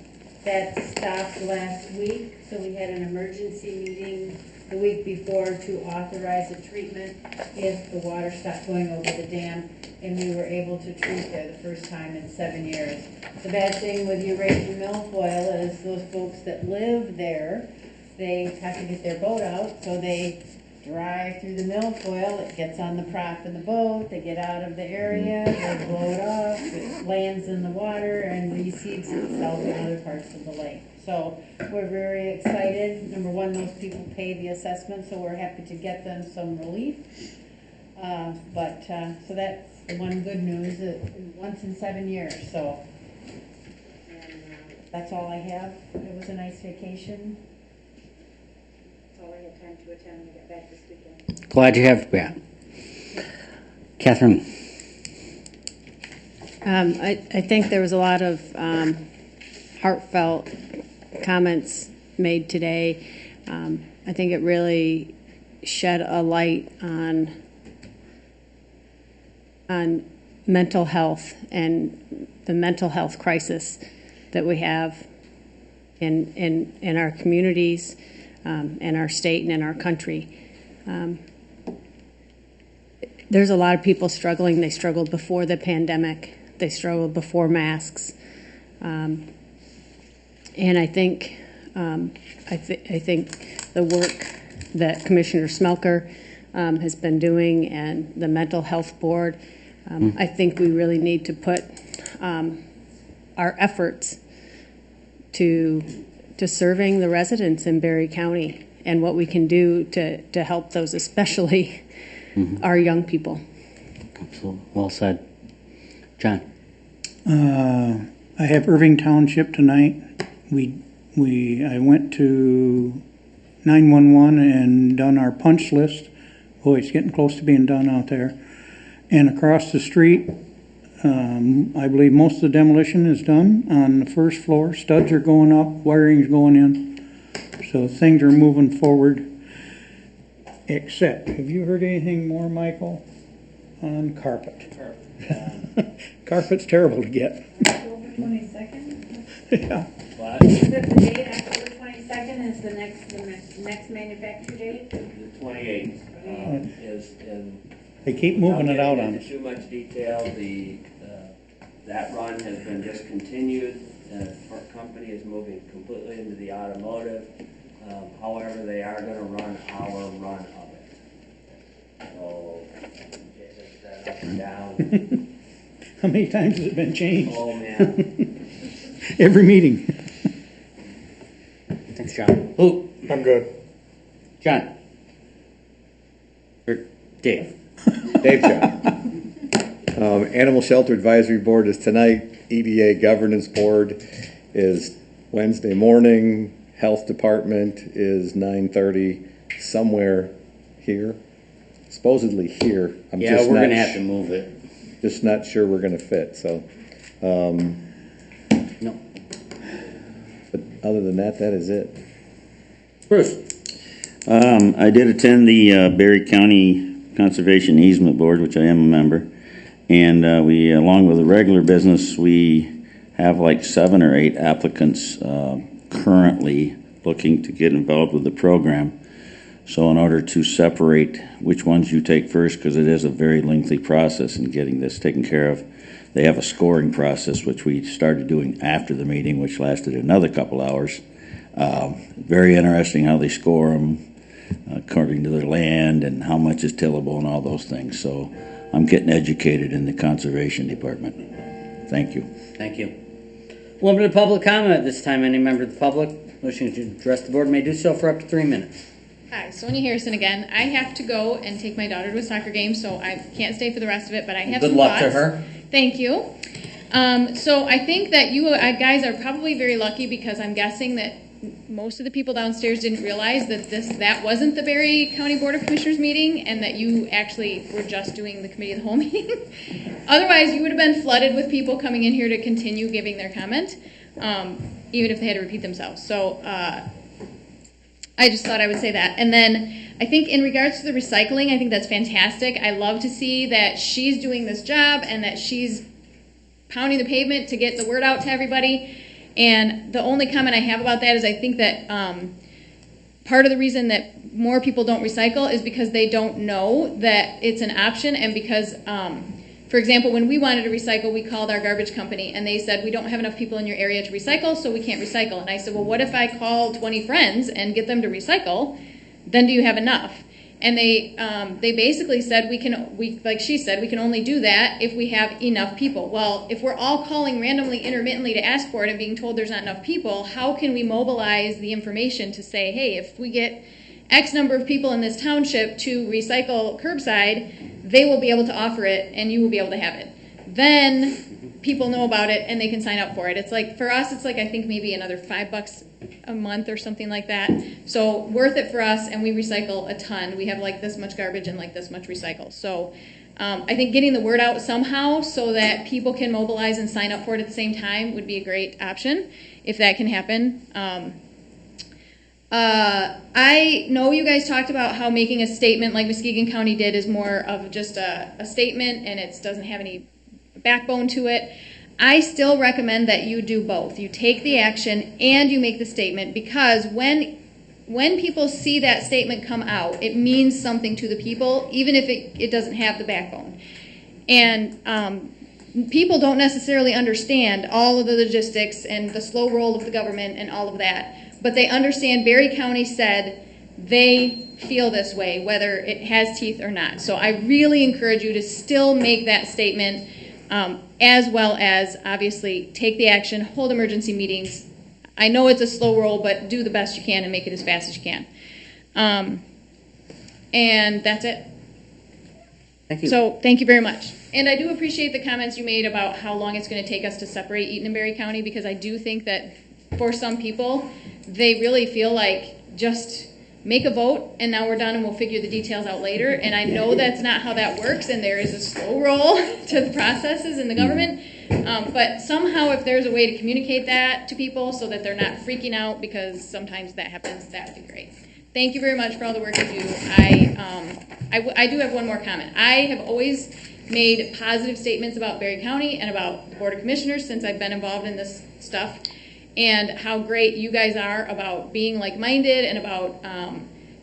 That stopped last week, so we had an emergency meeting the week before to authorize a treatment if the water stopped going over the dam, and we were able to treat there the first time in 7 years. The bad thing with Eurasian milfoil is those folks that live there, they have to get their boat out, so they drive through the milfoil, it gets on the prop of the boat, they get out of the area, they blow it off, it lands in the water and reseeds itself in other parts of the lake. So we're very excited. Number one, those people pay the assessment, so we're happy to get them some relief. So that's the one good news, once in 7 years. So that's all I have. It was a nice vacation. That's all I had time to attend when I got back this weekend. Glad you have back. Catherine. I think there was a lot of heartfelt comments made today. I think it really shed a light on mental health and the mental health crisis that we have in our communities, in our state, and in our country. There's a lot of people struggling. They struggled before the pandemic. They struggled before masks. And I think the work that Commissioner Smelker has been doing and the Mental Health Board, I think we really need to put our efforts to serving the residents in Berry County and what we can do to help those, especially our young people. Absolutely. Well said. John. I have Irving Township tonight. I went to 911 and done our punch list. Oh, it's getting close to being done out there. And across the street, I believe most of the demolition is done on the first floor. Studs are going up, wiring's going in. So things are moving forward. Except, have you heard anything more, Michael, on carpet? Carpet's terrible to get. October 22nd? Yeah. Is it the date, October 22nd is the next manufacture date? The 28th is in. They keep moving it out on us. Too much detail. That run has been discontinued. Our company is moving completely into the automotive. However, they are going to run our run of it. So, it's that up and down. How many times has it been changed? Oh, man. Every meeting. Thanks, John. Who? I'm good. John. Or Dave. Dave John. Animal Shelter Advisory Board is tonight. EDA Governance Board is Wednesday morning. Health Department is 9:30 somewhere here. Supposedly here. I'm Yeah, just we're not going to have to move it. Just not sure we're going to fit. So, No. but other than that, that is it. Bruce. I did attend the Berry County Conservation Easement Board, which I am a member. And we, along with the regular business, we have like 7 or 8 applicants currently looking to get involved with the program. So in order to separate which ones you take first, because it is a very lengthy process in getting this taken care of, they have a scoring process, which we started doing after the meeting, which lasted another couple hours. Very interesting how they score them according to their land and how much is tillable and all those things. So I'm getting educated in the conservation department. Thank you. Thank you. Limited public comment at this time. Any member of the public wishing to address the board may do so for up to 3 minutes. Hi, Sonia Harrison again. I have to go and take my daughter to a soccer game, so I can't stay for the rest of it, but I have Good some luck thoughts. to her. Thank you. So I think that you guys are probably very lucky because I'm guessing that most of the people downstairs didn't realize that that wasn't the Berry County Board of Commissioners meeting and that you actually were just doing the Committee of the Whole meeting. Otherwise, you would have been flooded with people coming in here to continue giving their comment, even if they had to repeat themselves. So I just thought I would say that. And then I think in regards to the recycling, I think that's fantastic. I love to see that she's doing this job and that she's pounding the pavement to get the word out to everybody. And the only comment I have about that is I think that part of the reason that more people don't recycle is because they don't know that it's an option, and because, for example, when we wanted to recycle, we called our garbage company, and they said, we don't have enough people in your area to recycle, so we can't recycle. And I said, well, what if I call 20 friends and get them to recycle? Then do you have enough? And they basically said like she said, we can only do that if we have enough people. Well, if we're all calling randomly, intermittently to ask for it and being told there's not enough people, how can we mobilize the information to say, hey, if we get X number of people in this township to recycle curbside, they will be able to offer it and you will be able to have it. Then people know about it and they can sign up for it. It's like, for us, it's like I think maybe another $5 a month or something like that. So worth it for us, and we recycle a ton. We have like this much garbage and like this much recycle. So I think getting the word out somehow so that people can mobilize and sign up for it at the same time would be a great option if that can happen. I know you guys talked about how making a statement like Muskegon County did is more of just a statement and it doesn't have any backbone to it. I still recommend that you do both. You take the action and you make the statement, because when people see that statement come out, it means something to the people, even if it doesn't have the backbone. And people don't necessarily understand all of the logistics and the slow roll of the government and all of that, but they understand Berry County said they feel this way, whether it has teeth or not. So I really encourage you to still make that statement, as well as obviously take the action, hold emergency meetings. I know it's a slow roll, but do the best you can and make it as fast as you can. And that's it. Thank you. So thank you very much. And I do appreciate the comments you made about how long it's going to take us to separate Eaton and Berry County, because I do think that for some people, they really feel like just make a vote and now we're done and we'll figure the details out later. And I know that's not how that works, and there is a slow roll to the processes in the government. But somehow if there's a way to communicate that to people so that they're not freaking out, because sometimes that happens, that would be great. Thank you very much for all the work you do. I do have one more comment. I have always made positive statements about Berry County and about the Board of Commissioners since I've been involved in this stuff, and how great you guys are about being like-minded and about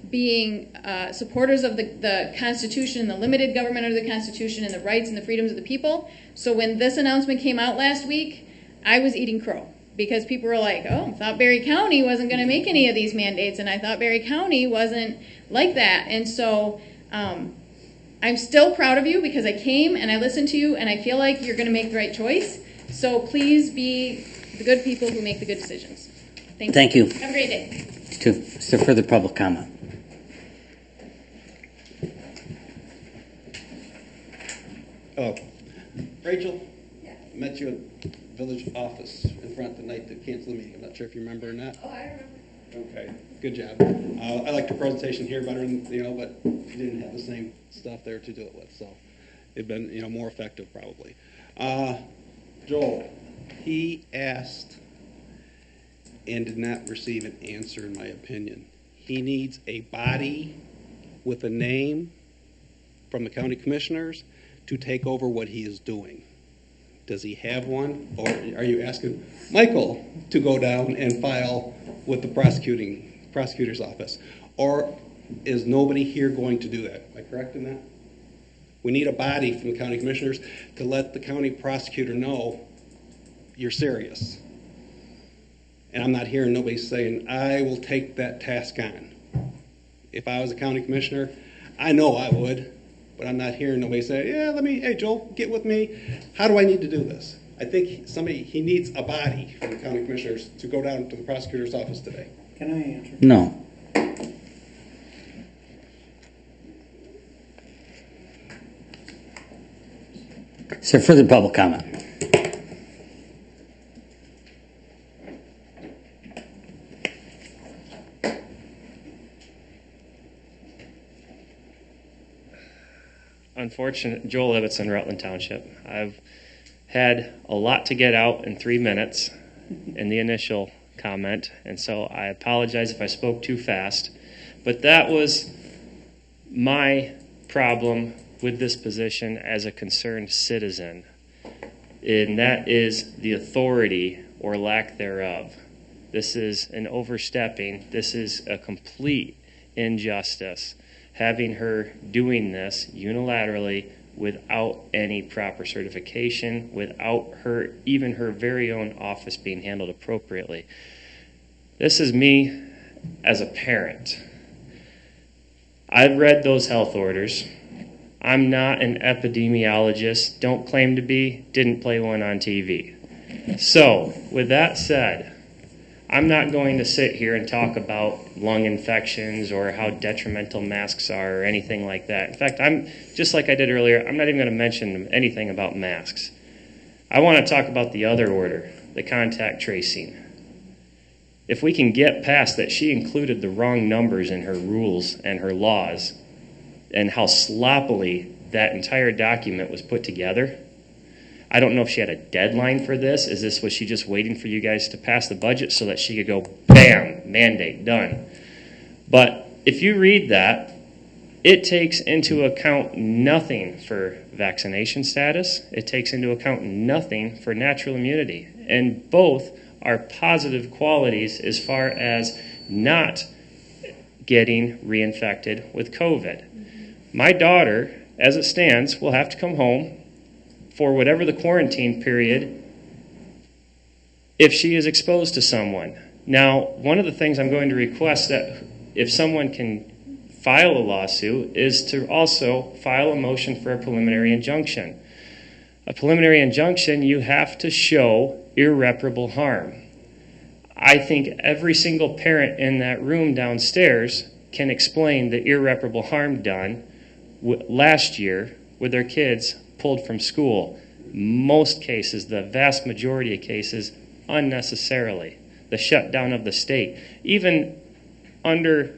being supporters of the Constitution and the limited government under the Constitution and the rights and the freedoms of the people. So when this announcement came out last week, I was eating crow, because people were like, oh, I thought Berry County wasn't going to make any of these mandates, and I thought Berry County wasn't like that. And so I'm still proud of you, because I came and I listened to you, and I feel like you're going to make the right choice. So please be the good people who make the good decisions. Thank you. Have a great day. Is there further public comment? Oh, Rachel, met you at village office in front the night to cancel the meeting. I'm not sure if you remember or not. Oh, I remember. Okay, good job. I liked your presentation here better than, but you didn't have the same stuff there to do it with, so it'd been, more effective probably. Joel, he asked and did not receive an answer, in my opinion. He needs a body with a name from the county commissioners to take over what he is doing. Does he have one? Or are you asking Michael to go down and file with the prosecutor's office? Or is nobody here going to do that? Am I correct in that? We need a body from the county commissioners to let the county prosecutor know you're serious. And I'm not hearing nobody saying, I will take that task on. If I was a county commissioner, I know I would, but I'm not hearing nobody say, hey Joel, get with me. How do I need to do this? I think he needs a body from the county commissioners to go down to the prosecutor's office today. Can I answer? No. Is there further public comment? unfortunate, Joel Ibbotson, Rutland Township. I've had a lot to get out in 3 minutes in the initial comment, and so I apologize if I spoke too fast. But that was my problem with this position as a concerned citizen, and that is the authority or lack thereof. This is an overstepping. This is a complete injustice, having her doing this unilaterally without any proper certification, without her, even her very own office being handled appropriately. This is me as a parent. I've read those health orders. I'm not an epidemiologist, don't claim to be, didn't play one on TV. So, with that said, I'm not going to sit here and talk about lung infections or how detrimental masks are or anything like that. In fact, I'm just like I did earlier, I'm not even going to mention anything about masks. I want to talk about the other order, the contact tracing. If we can get past that she included the wrong numbers in her rules and her laws and how sloppily that entire document was put together, I don't know if she had a deadline for this. Was she just waiting for you guys to pass the budget so that she could go, bam, mandate, done. But if you read that, it takes into account nothing for vaccination status. It takes into account nothing for natural immunity. And both are positive qualities as far as not getting reinfected with COVID. My daughter, as it stands, will have to come home for whatever the quarantine period if she is exposed to someone. Now, one of the things I'm going to request that if someone can file a lawsuit is to also file a motion for a preliminary injunction. A preliminary injunction, you have to show irreparable harm. I think every single parent in that room downstairs can explain the irreparable harm done last year with their kids pulled from school. Most cases, the vast majority of cases, unnecessarily. The shutdown of the state. Even under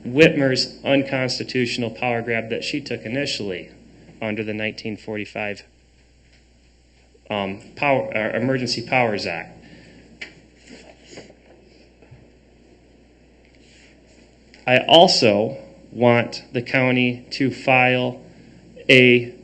Whitmer's unconstitutional power grab that she took initially under the 1945 Emergency Powers Act. I also want the county to file a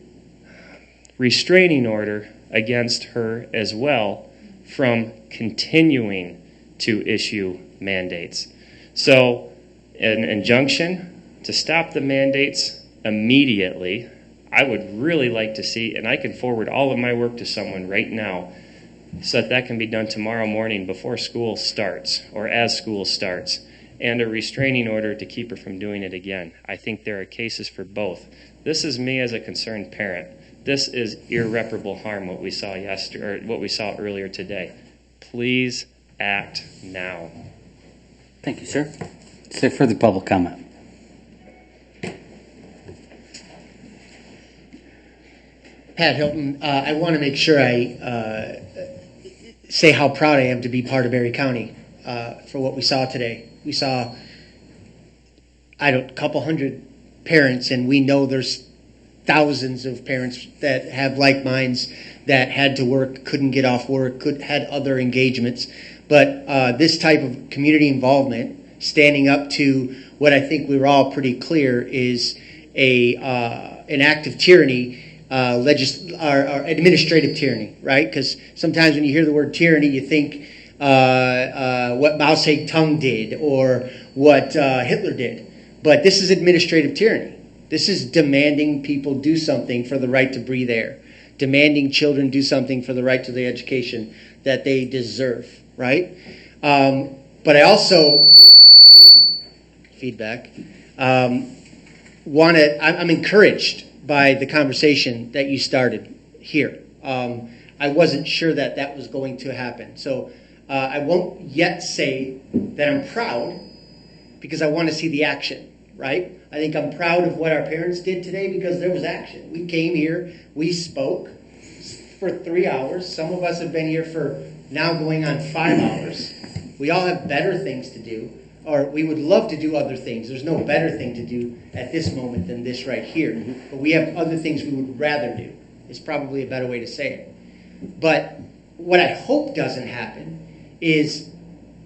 restraining order against her as well from continuing to issue mandates. So an injunction to stop the mandates immediately, I would really like to see, and I can forward all of my work to someone right now so that can be done tomorrow morning before school starts or as school starts, and a restraining order to keep her from doing it again. I think there are cases for both. This is me as a concerned parent. This is irreparable harm, what we saw earlier today. Please act now. Thank you, sir. Is there further public comment? Pat Hilton, I want to make sure I say how proud I am to be part of Berry County for what we saw today. We saw a couple hundred parents, and we know there's thousands of parents that have like minds that had to work, couldn't get off work, had other engagements. But this type of community involvement, standing up to what I think we were all pretty clear is an act of tyranny, administrative tyranny, right? Because sometimes when you hear the word tyranny, you think what Mao Zedong did or what Hitler did. But this is administrative tyranny. This is demanding people do something for the right to breathe air, demanding children do something for the right to the education that they deserve, right? But I also, feedback, I'm encouraged by the conversation that you started here. I wasn't sure that was going to happen. So I won't yet say that I'm proud because I want to see the action, right? I think I'm proud of what our parents did today because there was action. We came here, we spoke for 3 hours. Some of us have been here for now going on 5 hours. We all have better things to do. or we would love to do other things. There's no better thing to do at this moment than this right here. But we have other things we would rather do, is probably a better way to say it. But what I hope doesn't happen is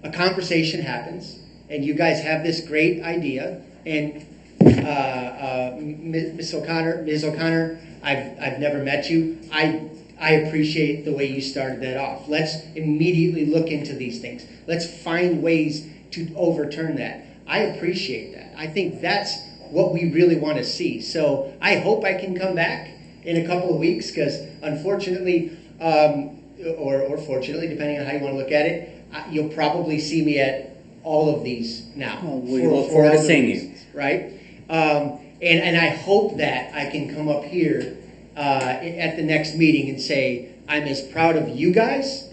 a conversation happens, and you guys have this great idea, and Ms. O'Connor, I've never met you. I appreciate the way you started that off. Let's immediately look into these things. Let's find ways to overturn that. I appreciate that. I think that's what we really want to see. So I hope I can come back in a couple of weeks, because unfortunately, or fortunately, depending on how you want to look at it, you'll probably see me at all of these now. Oh, we look forward to seeing you. Right? And I hope that I can come up here at the next meeting and say, I'm as proud of you guys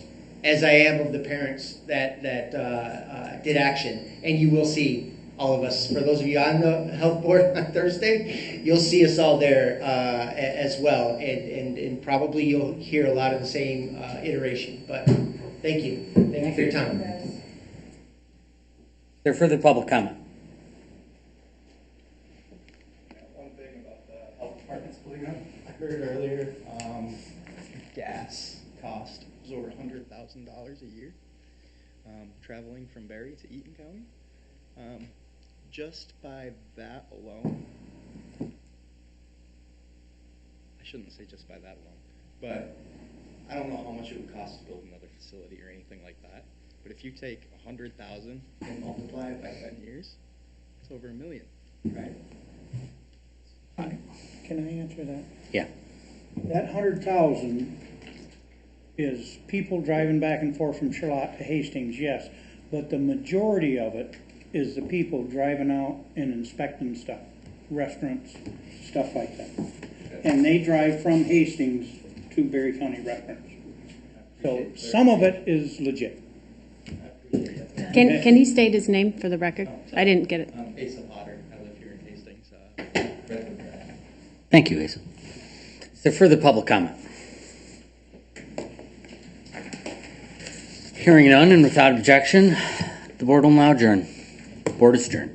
as I am of the parents that did action. And you will see all of us. For those of you on the health board on Thursday, you'll see us all there as well. And probably you'll hear a lot of the same iteration. But thank you. Thank you for your time. Is there further public comment? One thing about the health department splitting up, I heard earlier, gas cost was over $100,000 a year, traveling from Barry to Eaton County. Just by that alone, I shouldn't say just by that alone, but I don't know how much it would cost to build another facility or anything like that. But if you take 100,000 and multiply it by 10 years, it's over $1 million, right? Can I answer that? Yeah. That 100,000 is people driving back and forth from Charlotte to Hastings, yes. But the majority of it is the people driving out and inspecting stuff, restaurants, stuff like that. And they drive from Hastings to Berry County restaurants. So some of it is legit. Can he state his name for the record? I didn't get it. Asa Potter. I live here in Hastings. Thank you, Asa. Is there further public comment? Hearing none and without objection, the board will now adjourn. Board is adjourned.